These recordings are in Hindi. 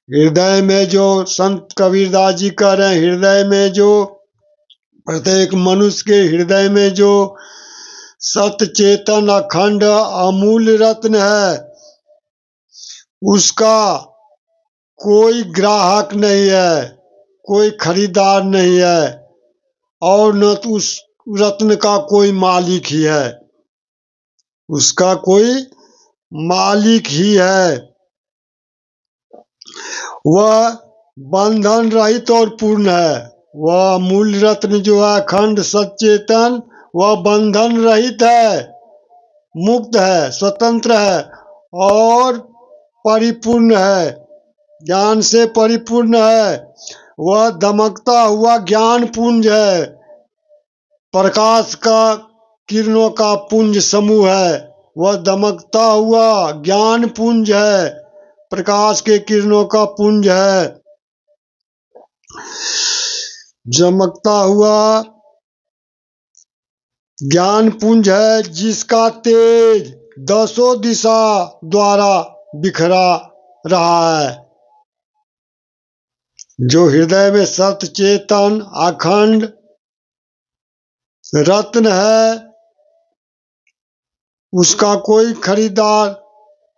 हृदय में जो संत कबीरदास जी कह रहे हैं, हृदय में जो प्रत्येक मनुष्य के हृदय में जो सत्य चेतन अखंड अमूल्य रत्न है, उसका कोई ग्राहक नहीं है, कोई खरीदार नहीं है, और न तो उस रत्न का कोई मालिक ही है। उसका कोई मालिक ही है। वह बंधन रहित और पूर्ण है। वह अमूल्य रत्न जो है अखंड सचेतन, वह बंधन रहित है, मुक्त है, स्वतंत्र है और परिपूर्ण है, ज्ञान से परिपूर्ण है। वह दमकता हुआ ज्ञान पुंज है, प्रकाश का किरणों का पुंज समूह है। वह दमकता हुआ ज्ञान पुंज है, प्रकाश के किरणों का पुंज है, चमकता हुआ ज्ञान पुंज है, जिसका तेज दसों दिशा द्वारा बिखरा रहा है। जो हृदय में सत्य चेतन अखंड रत्न है, उसका कोई खरीदार,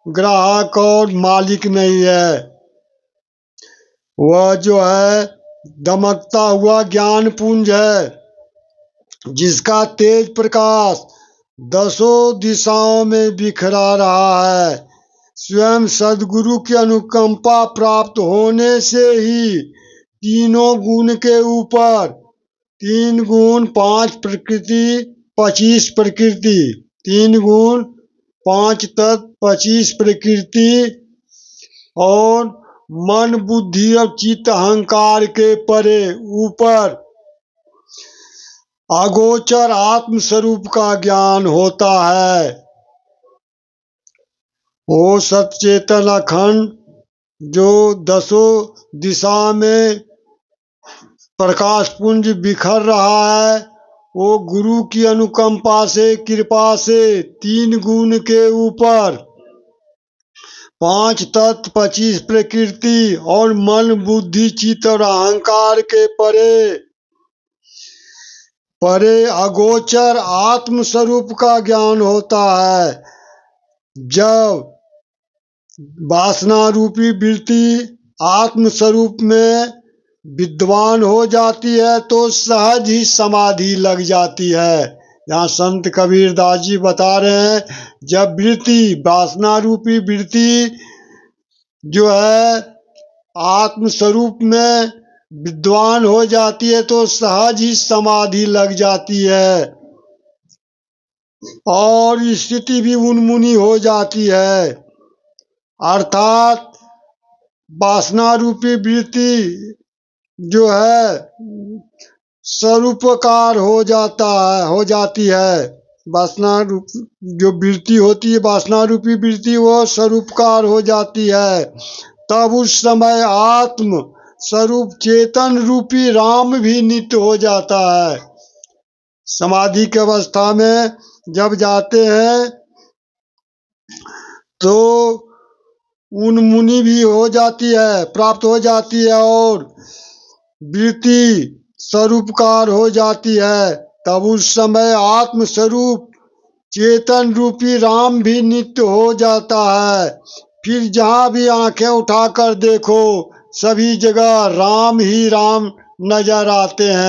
ग्राहक और मालिक नहीं है। वह जो है दमकता हुआ ज्ञान पुंज है, जिसका तेज प्रकाश दसों दिशाओं में बिखरा रहा है। स्वयं सद्गुरु की अनुकंपा प्राप्त होने से ही तीनों गुण के ऊपर, 3 गुण 5 प्रकृति 25 प्रकृति, 3 गुण 5 तत्व 25 प्रकृति और मन बुद्धि और चित्त अहंकार के परे ऊपर अगोचर आत्म स्वरूप का ज्ञान होता है। वो सचेतन अखंड जो दसों दिशा में प्रकाश पुंज बिखर रहा है, वो गुरु की अनुकंपा से, कृपा से 3 गुण के ऊपर 5 तत्व 25 प्रकृति और मन बुद्धि चित्त और अहंकार के परे अगोचर आत्म स्वरूप का ज्ञान होता है। जब वासना रूपी वृत्ति आत्म स्वरूप में विद्वान हो जाती है तो सहज ही समाधि लग जाती है। यहाँ संत कबीरदास जी बता रहे हैं, जब वृत्ति वासना रूपी वृत्ति जो है आत्म स्वरूप में विद्वान हो जाती है तो सहज ही समाधि लग जाती है और स्थिति भी उन्मुनी हो जाती है। अर्थात वासना रूपी वृत्ति जो है स्वरूपकार हो जाती है। वासना रूप जो वृत्ति होती है, वासना रूपी वृत्ति, वो स्वरूपकार हो जाती है। तब उस समय आत्म स्वरूप चेतन रूपी राम भी नित्य हो जाता है। समाधि की अवस्था में जब जाते हैं तो उन्मुनी भी हो जाती है, प्राप्त हो जाती है और वृत्ति स्वरूपकार हो जाती है। तब उस समय आत्म स्वरूप चेतन रूपी राम भी नित्य हो जाता है। फिर जहाँ भी आंखें उठाकर देखो, सभी जगह राम ही राम नजर आते हैं।